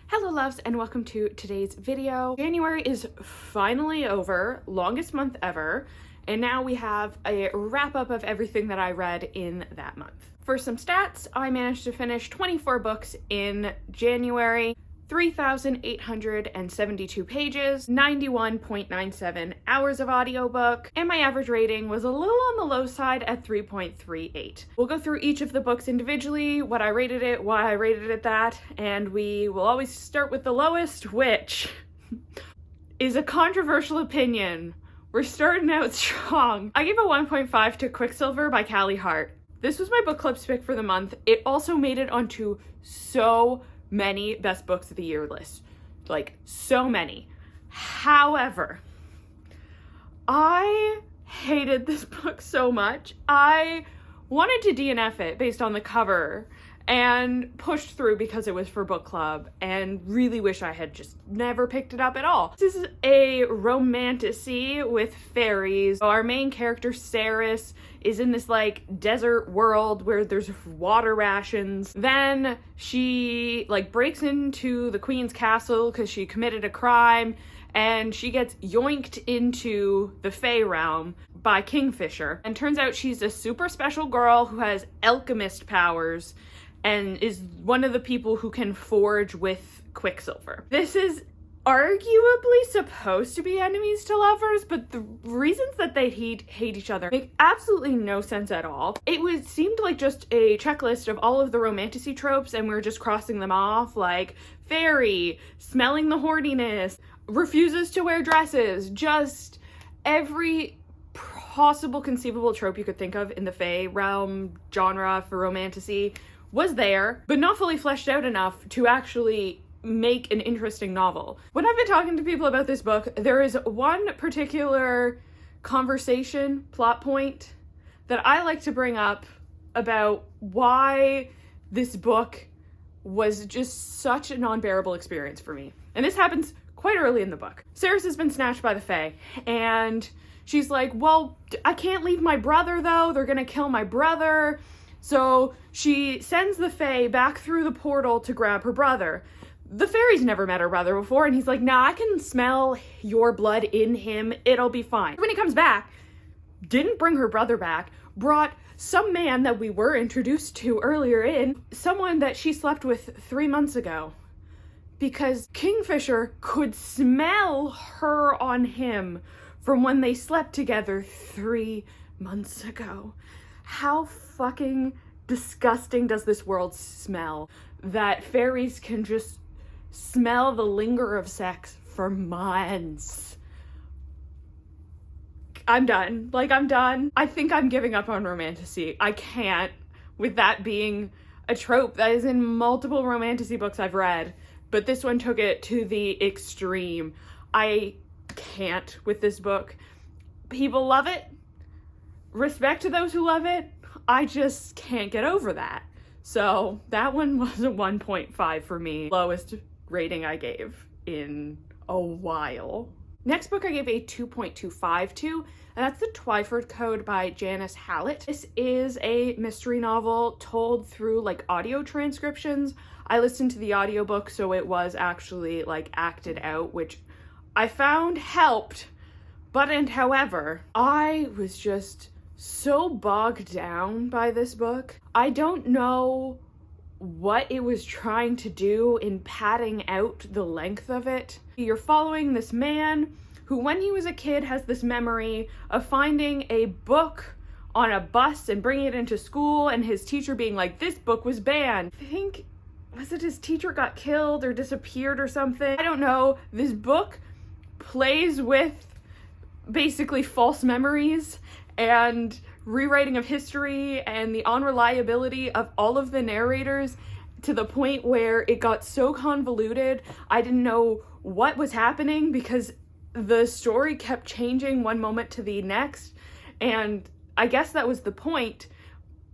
Hello loves and welcome to today's video. January is finally over, longest month ever, and now we have a wrap up of everything that I read in that month. For some stats, I managed to finish 24 books in January, 3,872 pages, 91.97 hours of audiobook, and my average rating was a little on the low side at 3.38. We'll go through each of the books individually, what I rated it, why I rated it that, and we will always start with the lowest, which is a controversial opinion. We're starting out strong. I gave a 1.5 to Quicksilver by Callie Hart. This was my book club pick for the month. It also made it onto so many best books of the year lists, like so many. However, I hated this book so much. I wanted to DNF it based on the cover and pushed through because it was for book club and really wish I had just never picked it up at all. This is a romantasy with fairies. Our main character, Saris, is in this like desert world where there's water rations. Then she like breaks into the queen's castle because she committed a crime and she gets yoinked into the Fae realm by Kingfisher. And turns out she's a super special girl who has alchemist powers and is one of the people who can forge with Quicksilver. This is arguably supposed to be enemies to lovers, but the reasons that they hate each other make absolutely no sense at all. It seemed like just a checklist of all of the romantasy tropes, and we're just crossing them off, like fairy, smelling the horniness, refuses to wear dresses, just every possible conceivable trope you could think of in the Fae realm genre for romantasy was there, but not fully fleshed out enough to actually make an interesting novel. When I've been talking to people about this book, there is one particular conversation plot point that I like to bring up about why this book was just such an unbearable experience for me. And this happens quite early in the book. Saris has been snatched by the Fae, and she's like, well, I can't leave my brother though, they're gonna kill my brother. So she sends the Fae back through the portal to grab her brother. The fairy's never met her brother before, and he's like, nah, I can smell your blood in him, it'll be fine. When he comes back, didn't bring her brother back, brought some man that we were introduced to earlier in, someone that she slept with 3 months ago. Because Kingfisher could smell her on him from when they slept together 3 months ago. How fucking disgusting does this world smell that fairies can just smell the linger of sex for months? I'm done. I'm done. I think I'm giving up on romantasy. I can't, with that being a trope that is in multiple romantasy books I've read, but this one took it to the extreme. I can't with this book. People love it. Respect to those who love it. I just can't get over that. So that one was a 1.5 for me. Lowest rating I gave in a while. Next book I gave a 2.25 to, and that's the Twyford Code by Janice Hallett. This is a mystery novel told through like audio transcriptions. I listened to the audiobook, so it was actually like acted out, which I found helped. However, I was just so bogged down by this book. I don't know what it was trying to do in padding out the length of it. You're following this man who, when he was a kid, has this memory of finding a book on a bus and bringing it into school, and his teacher being like, this book was banned. I think, was it his teacher got killed or disappeared or something? I don't know. This book plays with basically false memories and rewriting of history and the unreliability of all of the narrators to the point where it got so convoluted I didn't know what was happening because the story kept changing one moment to the next, and I guess that was the point,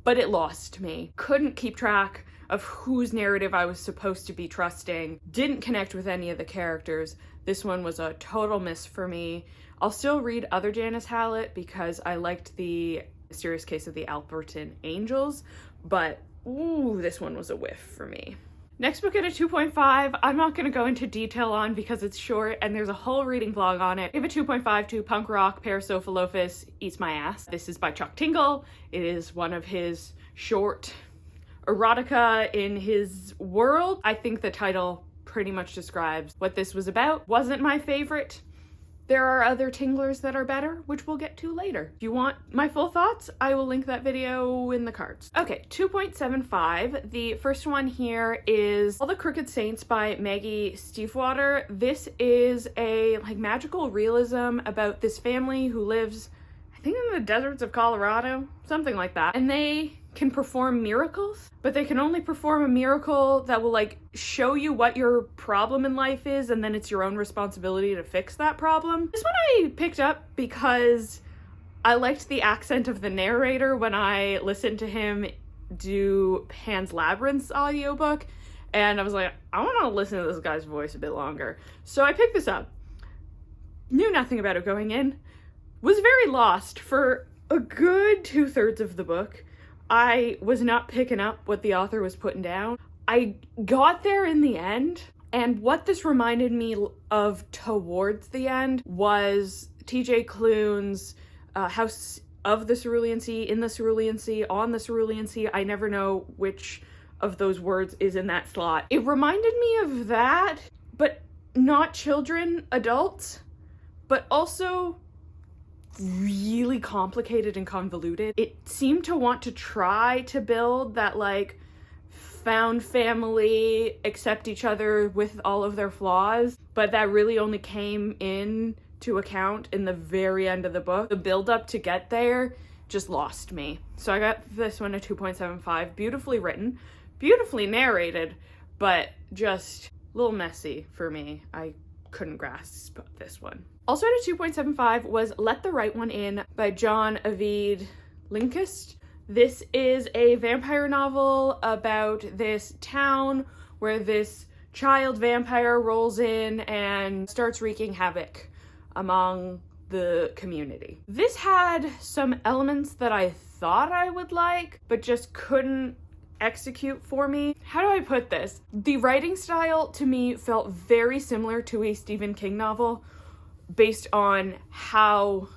but it lost me. Couldn't keep track of whose narrative I was supposed to be trusting, didn't connect with any of the characters. This one was a total miss for me. I'll still read other Janice Hallett because I liked the Mysterious Case of the Alberton Angels, but ooh, this one was a whiff for me. Next book at a 2.5, I'm not going to go into detail on because it's short and there's a whole reading vlog on it. I give a 2.5 to Punk Rock Parasaurolophus Eats My Ass. This is by Chuck Tingle. It is one of his short erotica in his world. I think the title pretty much describes what this was about. Wasn't my favorite. There are other Tinglers that are better, which we'll get to later. If you want my full thoughts, I will link that video in the cards. Okay, 2.75. The first one here is All the Crooked Saints by Maggie Stiefvater. This is a magical realism about this family who lives, I think, in the deserts of Colorado, something like that. And they can perform miracles, but they can only perform a miracle that will show you what your problem in life is, and then it's your own responsibility to fix that problem. This one I picked up because I liked the accent of the narrator when I listened to him do Pan's Labyrinth's audiobook, and I was like, I want to listen to this guy's voice a bit longer. So I picked this up. Knew nothing about it going in. Was very lost for a good 2/3 of the book. I was not picking up what the author was putting down. I got there in the end, and what this reminded me of towards the end was TJ Klune's House of the Cerulean Sea, in the Cerulean Sea, on the Cerulean Sea. I never know which of those words is in that slot. It reminded me of that, but not children, adults, but also really complicated and convoluted. It seemed to want to try to build that found family, accept each other with all of their flaws, but that really only came in to account in the very end of the book. The build up to get there just lost me. So I got this one a 2.75. Beautifully written, beautifully narrated, but just a little messy for me. I couldn't grasp this one. Also at a 2.75 was Let the Right One In by John Avid Linkist. This is a vampire novel about this town where this child vampire rolls in and starts wreaking havoc among the community. This had some elements that I thought I would like, but just couldn't execute for me. How do I put this? The writing style to me felt very similar to a Stephen King novel based on how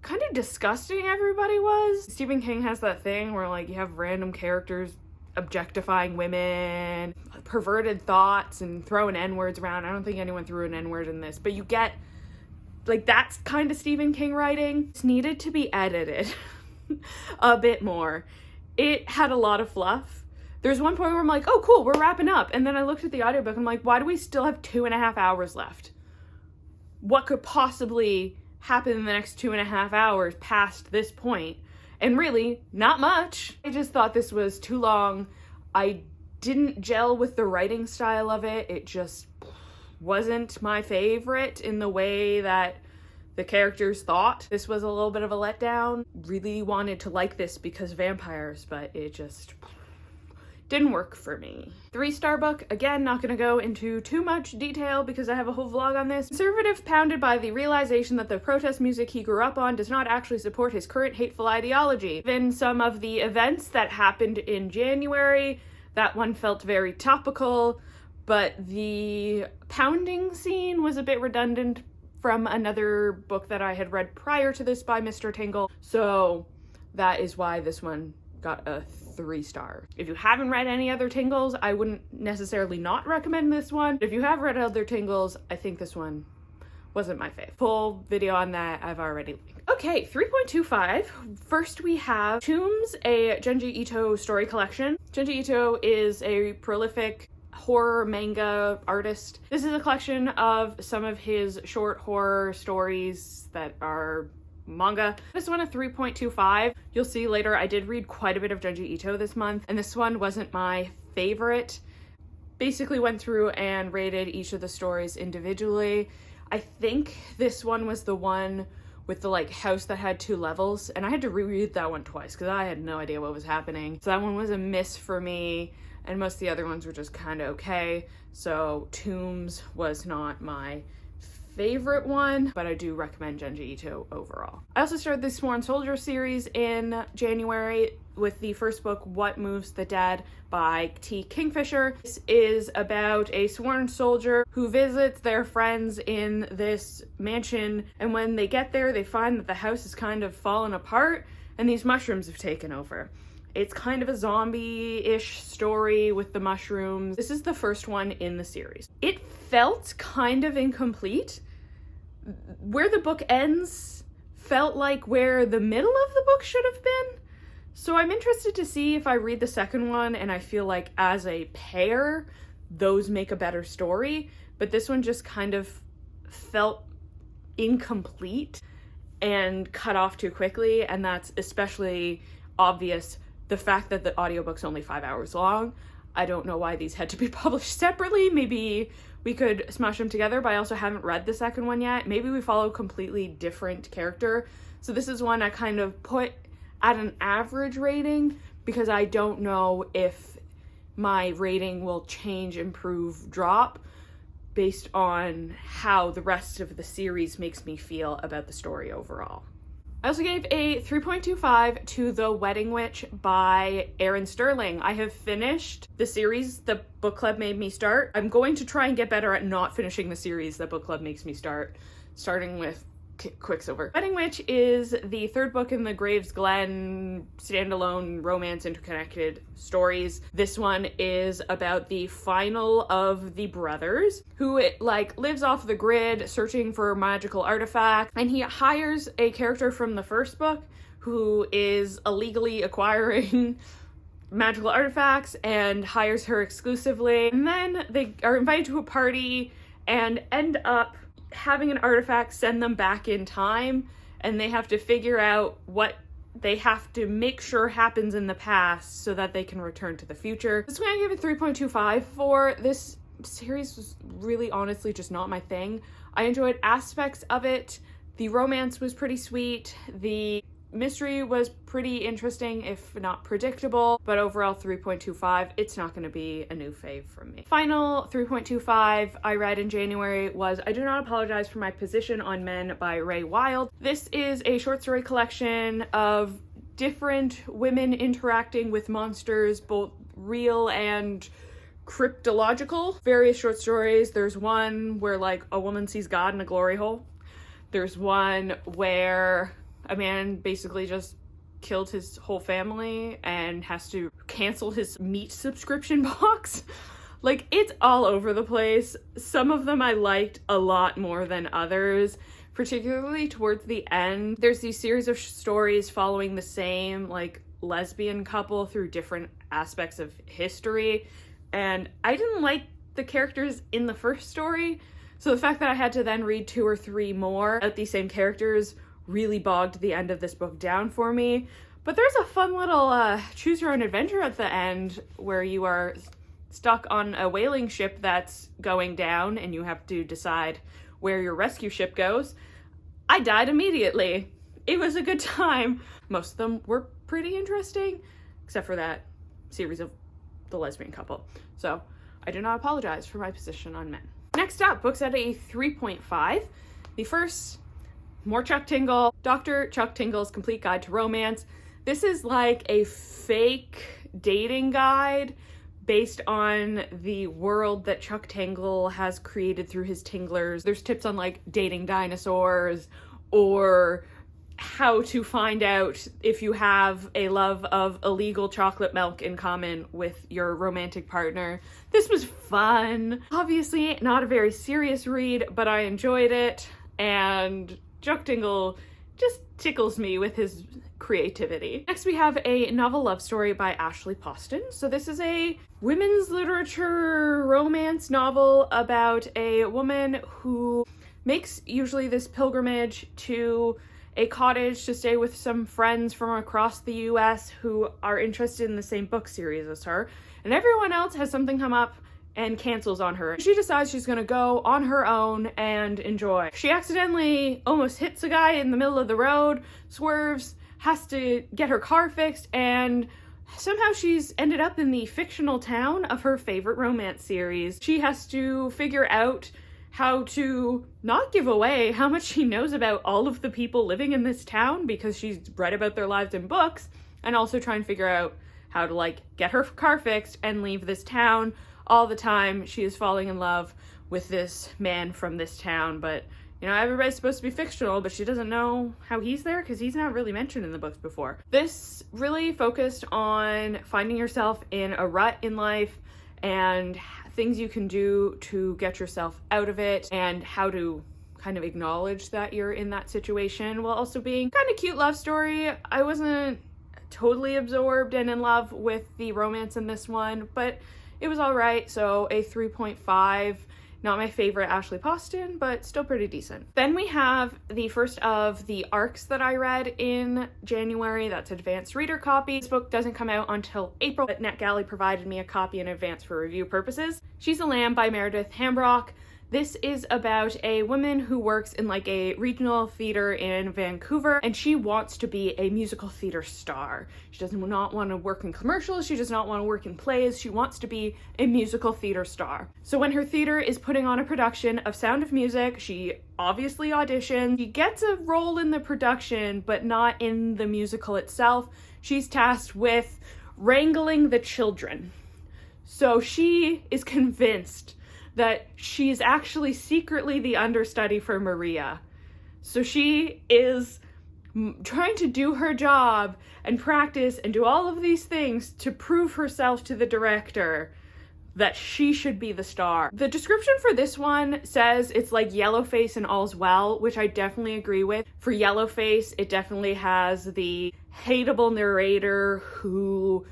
kind of disgusting everybody was. Stephen King has that thing where you have random characters objectifying women, perverted thoughts, and throwing N-words around. I don't think anyone threw an N-word in this, but you get that's kind of Stephen King writing. It's needed to be edited a bit more. It had a lot of fluff. There's one point where I'm like, oh cool, we're wrapping up. And then I looked at the audiobook and I'm like, why do we still have 2.5 hours left? What could possibly happen in the next 2.5 hours past this point? And really, not much. I just thought this was too long. I didn't gel with the writing style of it. It just wasn't my favorite in the way that the characters thought. This was a little bit of a letdown. Really wanted to like this because vampires, but it just didn't work for me. 3-star book, again, not gonna go into too much detail because I have a whole vlog on this. Conservative pounded by the realization that the protest music he grew up on does not actually support his current hateful ideology. Given some of the events that happened in January, that one felt very topical, but the pounding scene was a bit redundant from another book that I had read prior to this by Mr. Tingle, so that is why this one got a 3-star. If you haven't read any other Tingles, I wouldn't necessarily not recommend this one. If you have read other Tingles, I think this one wasn't my fave. Full video on that I've already linked. Okay, 3.25. First we have Tombs, a Junji Ito story collection. Junji Ito is a prolific horror manga artist. This is a collection of some of his short horror stories that are manga. This one a 3.25. You'll see later I did read quite a bit of Junji Ito this month, and this one wasn't my favorite. Basically went through and rated each of the stories individually. I think this one was the one with the house that had 2 levels, and I had to reread that one twice because I had no idea what was happening. So that one was a miss for me, and most of the other ones were just kind of okay. So Tombs was not my favorite one, but I do recommend Junji Ito overall. I also started the Sworn Soldier series in January with the first book, What Moves the Dead by T. Kingfisher. This is about a sworn soldier who visits their friends in this mansion, and when they get there, they find that the house is kind of fallen apart and these mushrooms have taken over. It's kind of a zombie-ish story with the mushrooms. This is the first one in the series. It felt kind of incomplete. Where the book ends felt like where the middle of the book should have been. So I'm interested to see if I read the second one and I feel like as a pair, those make a better story. But this one just kind of felt incomplete and cut off too quickly, and that's especially obvious the fact that the audiobook's only 5 hours long. I don't know why these had to be published separately. Maybe we could smash them together, but I also haven't read the second one yet. Maybe we follow a completely different character. So this is one I kind of put at an average rating because I don't know if my rating will change, improve, drop based on how the rest of the series makes me feel about the story overall. I also gave a 3.25 to The Wedding Witch by Erin Sterling. I have finished the series the book club made me start. I'm going to try and get better at not finishing the series that book club makes me start, starting with Quicksilver. Wedding Witch is the third book in the Graves Glen standalone romance interconnected stories. This one is about the final of the brothers who lives off the grid searching for magical artifacts, and he hires a character from the first book who is illegally acquiring magical artifacts and hires her exclusively, and then they are invited to a party and end up having an artifact send them back in time, and they have to figure out what they have to make sure happens in the past so that they can return to the future. This one I gave it 3.25 for. This series was really honestly just not my thing. I enjoyed aspects of it. The romance was pretty sweet. The mystery was pretty interesting, if not predictable, but overall 3.25. It's not going to be a new fave from me. Final 3.25 I read in January was I Do Not Apologize for My Position on Men by Ray Wilde. This is a short story collection of different women interacting with monsters, both real and cryptological. Various short stories. There's one where a woman sees God in a glory hole. There's one where a man basically just killed his whole family and has to cancel his meat subscription box. It's all over the place. Some of them I liked a lot more than others, particularly towards the end. There's these series of stories following the same lesbian couple through different aspects of history, and I didn't like the characters in the first story, so the fact that I had to then read 2 or 3 more about these same characters really bogged the end of this book down for me. But there's a fun little choose your own adventure at the end where you are stuck on a whaling ship that's going down and you have to decide where your rescue ship goes. I died immediately. It was a good time. Most of them were pretty interesting, except for that series of the lesbian couple. So I do not apologize for my position on men. Next up, books at a 3.5. The first, more Chuck Tingle, Dr. Chuck Tingle's Complete Guide to Romance. This is like a fake dating guide based on the world that Chuck Tingle has created through his Tinglers. There's tips on dating dinosaurs or how to find out if you have a love of illegal chocolate milk in common with your romantic partner. This was fun. Obviously not a very serious read, but I enjoyed it, and Chuck Tingle just tickles me with his creativity. Next we have a novel love story by Ashley Poston. So this is a women's literature romance novel about a woman who makes usually this pilgrimage to a cottage to stay with some friends from across the US who are interested in the same book series as her, and everyone else has something come up and cancels on her. She decides she's gonna go on her own and enjoy. She accidentally almost hits a guy in the middle of the road, swerves, has to get her car fixed, and somehow she's ended up in the fictional town of her favorite romance series. She has to figure out how to not give away how much she knows about all of the people living in this town because she's read about their lives in books, and also try and figure out how to like get her car fixed and leave this town. All the time she is falling in love with this man from this town, but you know, everybody's supposed to be fictional, but she doesn't know how he's there because he's not really mentioned in the books before. This really focused on finding yourself in a rut in life and things you can do to get yourself out of it, and how to kind of acknowledge that you're in that situation while also being kind of cute love story. I wasn't totally absorbed and in love with the romance in this one, but it was all right, so a 3.5. Not my favorite Ashley Poston, but still pretty decent. Then we have the first of the arcs that I read in January. That's advanced reader copy. This book doesn't come out until April, but NetGalley provided me a copy in advance for review purposes. She's a Lamb by Meredith Hambrock. This is about a woman who works in like a regional theater in Vancouver, and she wants to be a musical theater star. She does not want to work in commercials. She does not want to work in plays. She wants to be a musical theater star. So when her theater is putting on a production of Sound of Music, she obviously auditions. She gets a role in the production, but not in the musical itself. She's tasked with wrangling the children. So she is convinced that she's actually secretly the understudy for Maria. So she is trying to do her job and practice and do all of these things to prove herself to the director that she should be the star. The description for this one says it's like Yellowface and All's Well, which I definitely agree with. For Yellowface, it definitely has the hateable narrator who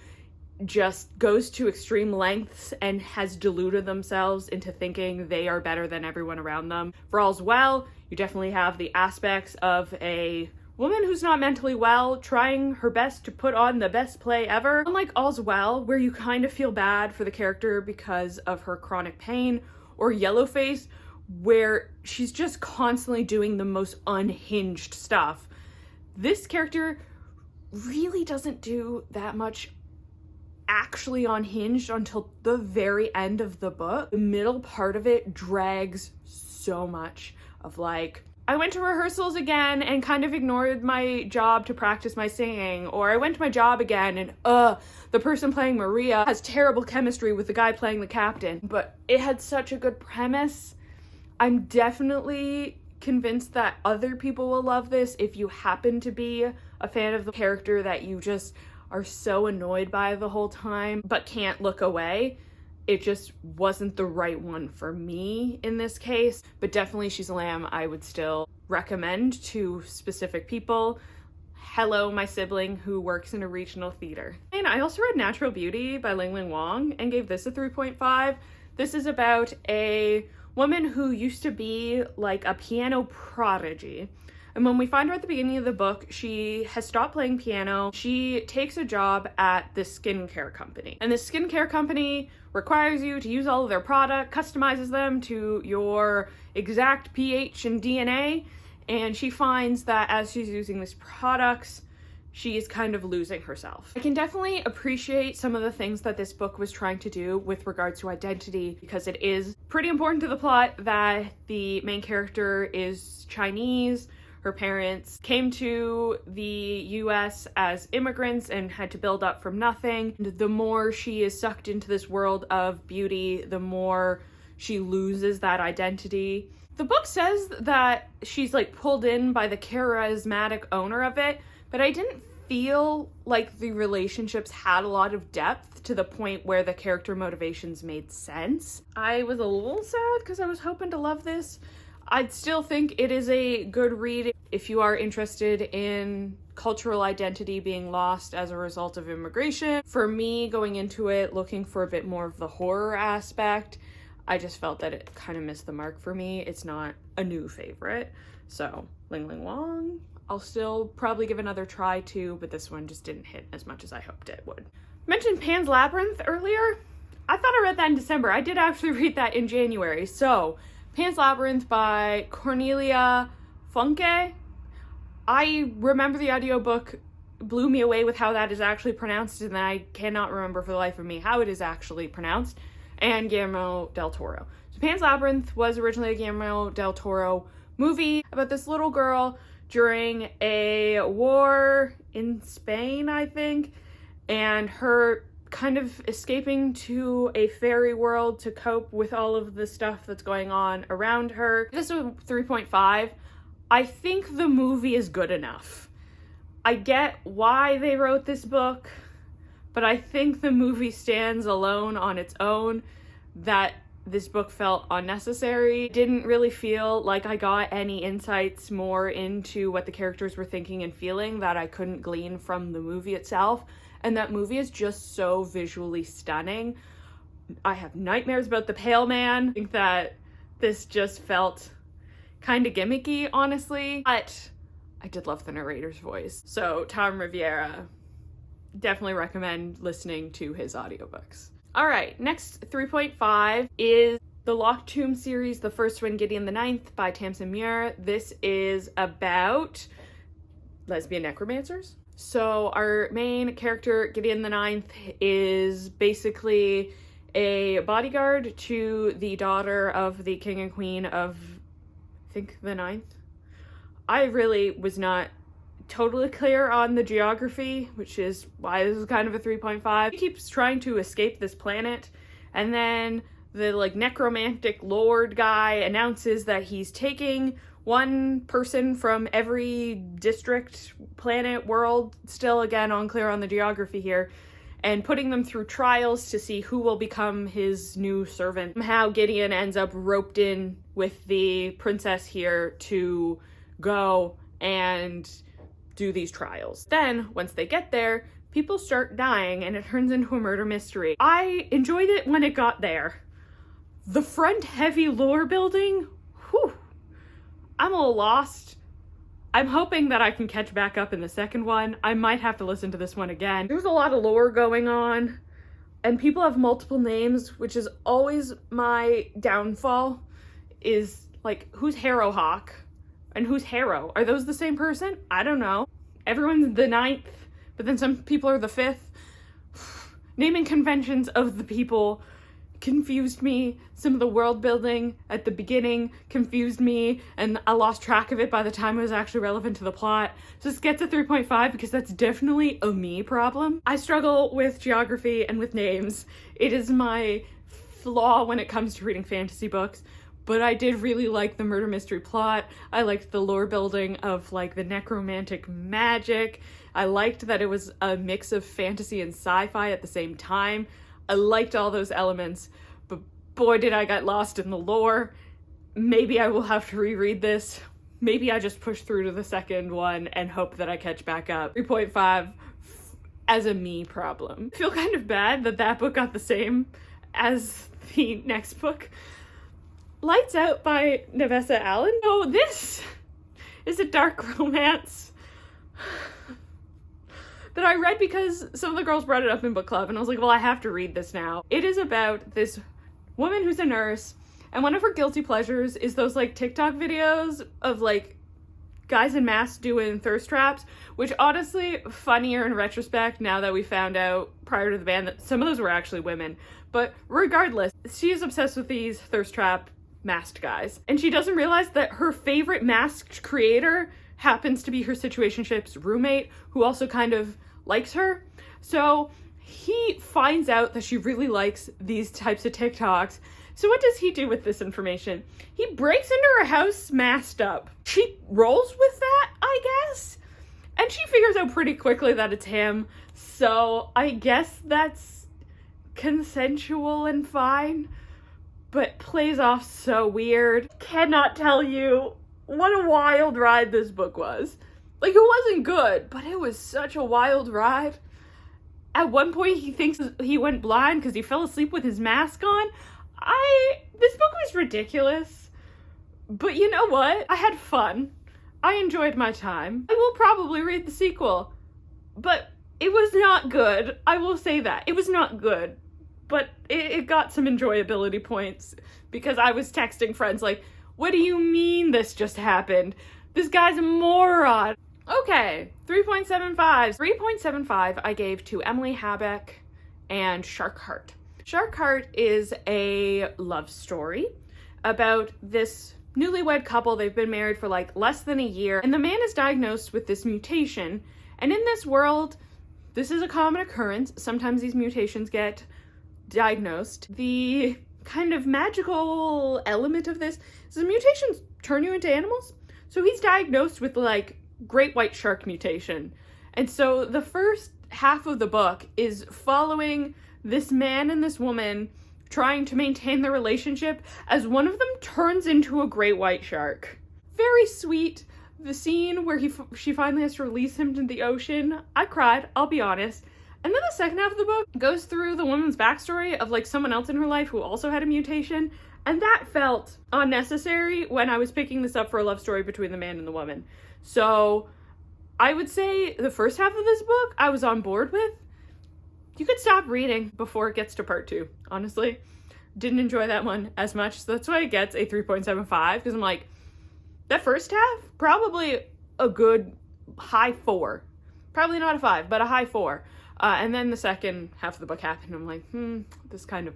just goes to extreme lengths and has deluded themselves into thinking they are better than everyone around them. For All's Well, you definitely have the aspects of a woman who's not mentally well trying her best to put on the best play ever. Unlike All's Well, where you kind of feel bad for the character because of her chronic pain, or Yellowface, where she's just constantly doing the most unhinged stuff. This character really doesn't do that much actually unhinged until the very end of the book. The middle part of it drags so much of like, I went to rehearsals again and kind of ignored my job to practice my singing, or I went to my job again and the person playing Maria has terrible chemistry with the guy playing the captain. But it had such a good premise. I'm definitely convinced that other people will love this if you happen to be a fan of the character that you just are so annoyed by the whole time but can't look away. It just wasn't the right one for me in this case, but definitely She's a Lamb I would still recommend to specific people. Hello, my sibling who works in a regional theater. And I also read Natural Beauty by Ling Ling Wong and gave this a 3.5. This is about a woman who used to be like a piano prodigy. And when we find her at the beginning of the book, she has stopped playing piano. She takes a job at this skincare company. And this skincare company requires you to use all of their product, customizes them to your exact pH and DNA. And she finds that as she's using these products, she is kind of losing herself. I can definitely appreciate some of the things that this book was trying to do with regards to identity, because it is pretty important to the plot that the main character is Chinese. Her parents came to the US as immigrants and had to build up from nothing. And the more she is sucked into this world of beauty, the more she loses that identity. The book says that she's like pulled in by the charismatic owner of it, but I didn't feel like the relationships had a lot of depth to the point where the character motivations made sense. I was a little sad because I was hoping to love this. I'd still think it is a good read if you are interested in cultural identity being lost as a result of immigration. For me, going into it looking for a bit more of the horror aspect, I just felt that it kind of missed the mark for me. It's not a new favorite. So, Ling Ling Wong, I'll still probably give another try too, but this one just didn't hit as much as I hoped it would. I mentioned Pan's Labyrinth earlier. I thought I read that in December. I did actually read that in January. So, Pan's Labyrinth by Cornelia Funke. I remember the audiobook blew me away with how that is actually pronounced, and I cannot remember for the life of me how it is actually pronounced. and Guillermo del Toro. So Pan's Labyrinth was originally a Guillermo del Toro movie about this little girl during a war in Spain, I think, and her kind of escaping to a fairy world to cope with all of the stuff that's going on around her. This is 3.5. I think the movie is good enough. I get why they wrote this book, but I think the movie stands alone on its own, that this book felt unnecessary. Didn't really feel like I got any insights more into what the characters were thinking and feeling that I couldn't glean from the movie itself. And that movie is just so visually stunning. I have nightmares about the Pale Man. I think that this just felt kind of gimmicky, honestly. But I did love the narrator's voice. So Tom Riviera, definitely recommend listening to his audiobooks. All right, next 3.5 is the Locked Tomb series, the first one, Gideon the Ninth by Tamsin Muir. This is about lesbian necromancers. So our main character, Gideon the Ninth, is basically a bodyguard to the daughter of the king and queen of, I think, the Ninth. I really was not totally clear on the geography, which is why this is kind of a 3.5. He keeps trying to escape this planet, and then the necromantic lord guy announces that he's taking one person from every district, planet, world, still again unclear on the geography here, and putting them through trials to see who will become his new servant. Somehow Gideon ends up roped in with the princess here to go and do these trials. Then, once they get there, people start dying and it turns into a murder mystery. I enjoyed it when it got there. The front heavy lore building, whew, I'm a little lost. I'm hoping that I can catch back up in the second one. I might have to listen to this one again. There's a lot of lore going on, and people have multiple names, which is always my downfall, is like, who's Harrowhawk? And who's Harrow? Are those the same person? I don't know. Everyone's the Ninth, but then some people are the Fifth. Naming conventions of the people confused me. Some of the world building at the beginning confused me, and I lost track of it by the time it was actually relevant to the plot. So this gets a 3.5 because that's definitely a me problem. I struggle with geography and with names. It is my flaw when it comes to reading fantasy books. But I did really like the murder mystery plot. I liked the lore building of the necromantic magic. I liked that it was a mix of fantasy and sci-fi at the same time. I liked all those elements, but boy did I get lost in the lore. Maybe I will have to reread this. Maybe I just push through to the second one and hope that I catch back up. 3.5 as a me problem. I feel kind of bad that that book got the same as the next book. Lights Out by Nevessa Allen. Oh, this is a dark romance that I read because some of the girls brought it up in book club, and I was like, well, I have to read this now. It is about this woman who's a nurse, and one of her guilty pleasures is those TikTok videos of guys in masks doing thirst traps, which honestly, funnier in retrospect now that we found out prior to the ban that some of those were actually women. But regardless, she is obsessed with these thirst trap masked guys. And she doesn't realize that her favorite masked creator happens to be her situationship's roommate, who also kind of likes her. So he finds out that she really likes these types of TikToks. So what does he do with this information? He breaks into her house masked up. She rolls with that, I guess. And she figures out pretty quickly that it's him. So I guess that's consensual and fine, but plays off so weird. Cannot tell you what a wild ride this book was. It wasn't good, but it was such a wild ride. At one point, he thinks he went blind because he fell asleep with his mask on. This book was ridiculous, but you know what? I had fun. I enjoyed my time. I will probably read the sequel, but it was not good. I will say that. It was not good, but it got some enjoyability points because I was texting friends what do you mean this just happened? This guy's a moron. Okay, 3.75. 3.75 I gave to Emily Habeck and Shark Heart. Shark Heart is a love story about this newlywed couple. They've been married for like less than a year, and the man is diagnosed with this mutation. And in this world, this is a common occurrence. Sometimes these mutations get diagnosed. The kind of magical element of this is the mutations turn you into animals. So he's diagnosed with like great white shark mutation. And so the first half of the book is following this man and this woman trying to maintain their relationship as one of them turns into a great white shark. Very sweet. The scene where she finally has to release him to the ocean, I cried, I'll be honest. And then the second half of the book goes through the woman's backstory of like someone else in her life who also had a mutation, and that felt unnecessary when I was picking this up for a love story between the man and the woman. So I would say the first half of this book I was on board with. You could stop reading before it gets to part 2, honestly. Didn't enjoy that one as much, so that's why it gets a 3.75, because I'm like, that first half, probably a good high 4. Probably not a 5, but a high 4. And then the second half of the book happened, I'm like, this kind of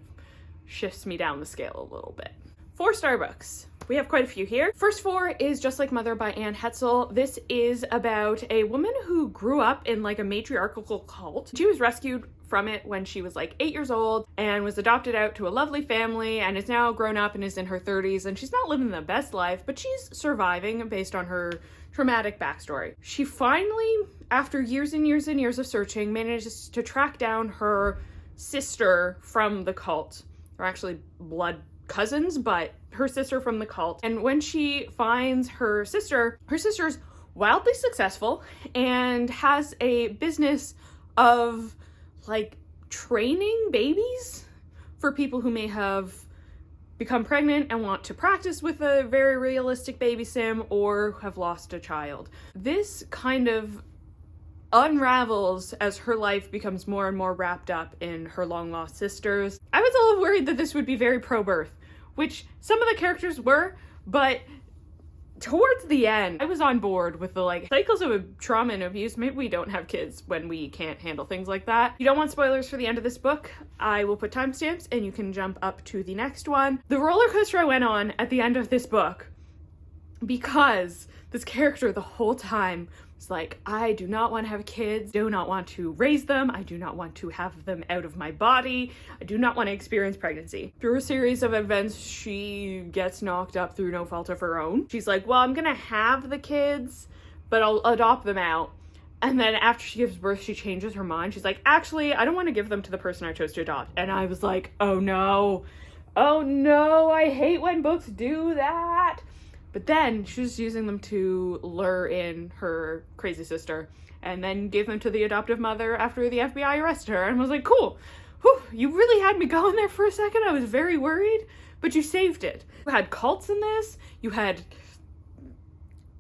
shifts me down the scale a little bit. 4-star books. We have quite a few here. First 4 is Just Like Mother by Anne Hetzel. This is about a woman who grew up in like a matriarchal cult. She was rescued from it when she was like 8 years old and was adopted out to a lovely family and is now grown up and is in her 30s, and she's not living the best life, but she's surviving based on her traumatic backstory. She finally, after years and years and years of searching, manages to track down her sister from the cult. They're actually blood cousins, but her sister from the cult. And when she finds her sister's wildly successful and has a business of like training babies for people who may have become pregnant and want to practice with a very realistic baby sim or have lost a child. This kind of unravels as her life becomes more and more wrapped up in her long lost sisters. I was a little worried that this would be very pro-birth, which some of the characters were, but towards the end, I was on board with the like cycles of trauma and abuse. Maybe we don't have kids when we can't handle things like that. If you don't want spoilers for the end of this book, I will put timestamps and you can jump up to the next one. The roller coaster I went on at the end of this book, because this character the whole time was like, I do not want to have kids, do not want to raise them, I do not want to have them out of my body, I do not want to experience pregnancy. Through a series of events, she gets knocked up through no fault of her own. She's like, well, I'm gonna have the kids, but I'll adopt them out. And then after she gives birth, she changes her mind. She's like, actually, I don't want to give them to the person I chose to adopt. And I was like, oh no, I hate when books do that. But then she was using them to lure in her crazy sister and then gave them to the adoptive mother after the FBI arrested her. And was like, cool. Whew, you really had me going there for a second. I was very worried, but you saved it. You had cults in this. You had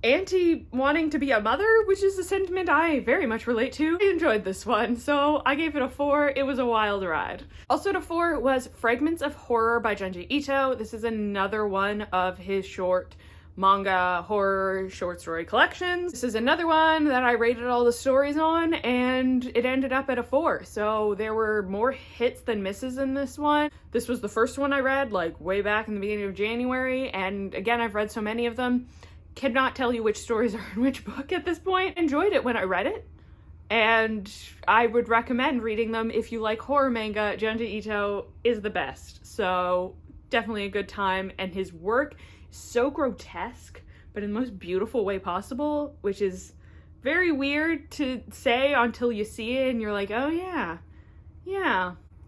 Auntie wanting to be a mother, which is a sentiment I very much relate to. I enjoyed this one, so I gave it a 4. It was a wild ride. Also a 4 was Fragments of Horror by Junji Ito. This is another one of his short manga horror short story collections. This is another one that I rated all the stories on and it ended up at a 4. So there were more hits than misses in this one. This was the first one I read like way back in the beginning of January, and again, I've read so many of them, cannot tell you which stories are in which book at this point. Enjoyed it when I read it, and I would recommend reading them if you like horror manga. Junji Ito is the best, so definitely a good time, and his work so grotesque, but in the most beautiful way possible, which is very weird to say until you see it and you're like, oh yeah.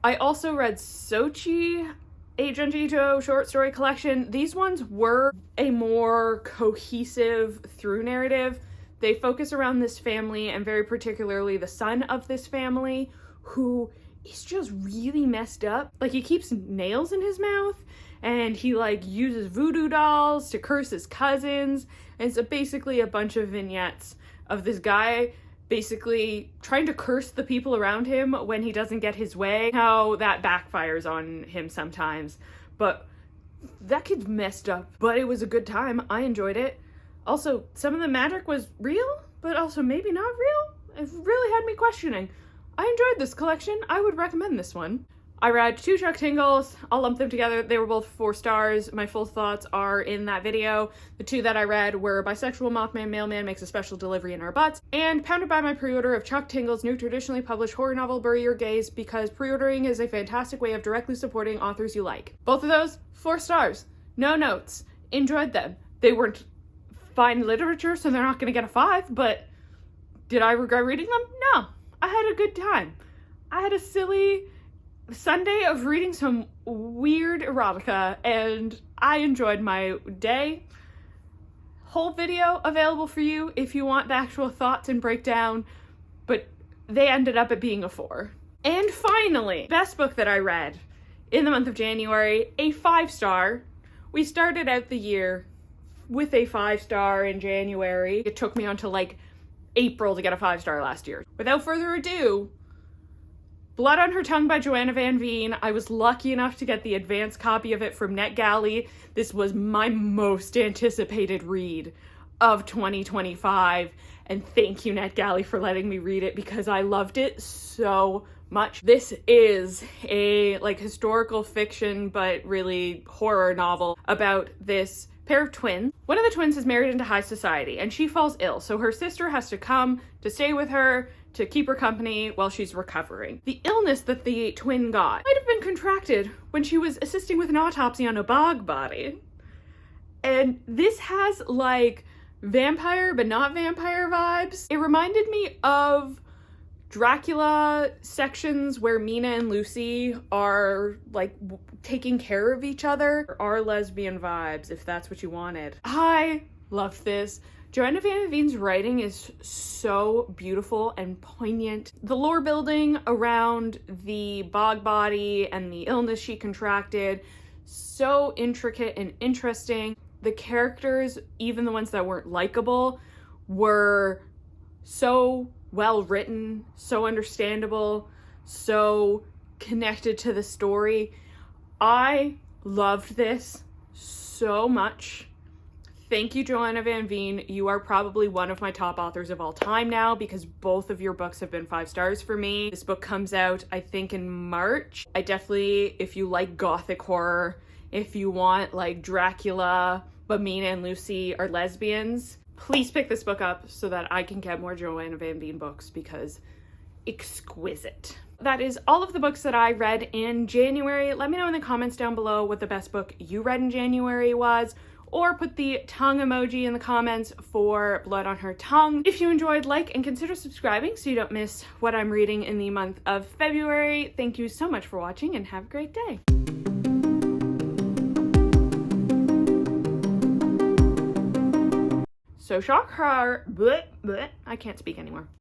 I also read Sochi, a Junji Ito short story collection. These ones were a more cohesive through narrative. They focus around this family, and very particularly the son of this family, who is just really messed up. Like, he keeps nails in his mouth, and he like uses voodoo dolls to curse his cousins. And it's basically a bunch of vignettes of this guy basically trying to curse the people around him when he doesn't get his way, how that backfires on him sometimes. But that kid's messed up, but it was a good time. I enjoyed it. Also, some of the magic was real, but also maybe not real. It really had me questioning. I enjoyed this collection. I would recommend this one. I read 2 Chuck Tingles. I'll lump them together. They were both 4 stars. My full thoughts are in that video. The 2 that I read were Bisexual Mothman Mailman Makes a Special Delivery in Our Butts and Pounded by My Pre-Order of Chuck Tingle's new traditionally published horror novel Bury Your Gaze, because pre-ordering is a fantastic way of directly supporting authors you like. Both of those, 4 stars. No notes. Enjoyed them. They weren't fine literature, so they're not going to get a 5, but did I regret reading them? No. I had a good time. I had a silly Sunday of reading some weird erotica, and I enjoyed my day. Whole video available for you if you want the actual thoughts and breakdown, but they ended up at being a 4. And finally, best book that I read in the month of January, a 5-star. We started out the year with a 5-star in January. It took me until like April to get a 5-star last year. Without further ado, Blood on Her Tongue by Joanna Van Veen. I was lucky enough to get the advanced copy of it from NetGalley. This was my most anticipated read of 2025. And thank you, NetGalley, for letting me read it because I loved it so much. This is a historical fiction, but really horror novel about this pair of twins. One of the twins is married into high society and she falls ill, so her sister has to come to stay with her to keep her company while she's recovering. The illness that the twin got might have been contracted when she was assisting with an autopsy on a bog body. And this has like vampire but not vampire vibes. It reminded me of Dracula sections where Mina and Lucy are like taking care of each other. Are lesbian vibes, if that's what you wanted. I loved this. Joanna Van Veen's writing is so beautiful and poignant. The lore building around the bog body and the illness she contracted, so intricate and interesting. The characters, even the ones that weren't likable, were so well written, so understandable, so connected to the story. I loved this so much. Thank you, Joanna Van Veen. You are probably one of my top authors of all time now because both of your books have been 5 stars for me. This book comes out, I think, in March. I definitely, if you like gothic horror, if you want like Dracula, but Mina and Lucy are lesbians, please pick this book up so that I can get more Joanna Van Veen books because exquisite. That is all of the books that I read in January. Let me know in the comments down below what the best book you read in January was, or put the tongue emoji in the comments for Blood on Her Tongue. If you enjoyed, like and consider subscribing so you don't miss what I'm reading in the month of February. Thank you so much for watching and have a great day. So shock her, I can't speak anymore.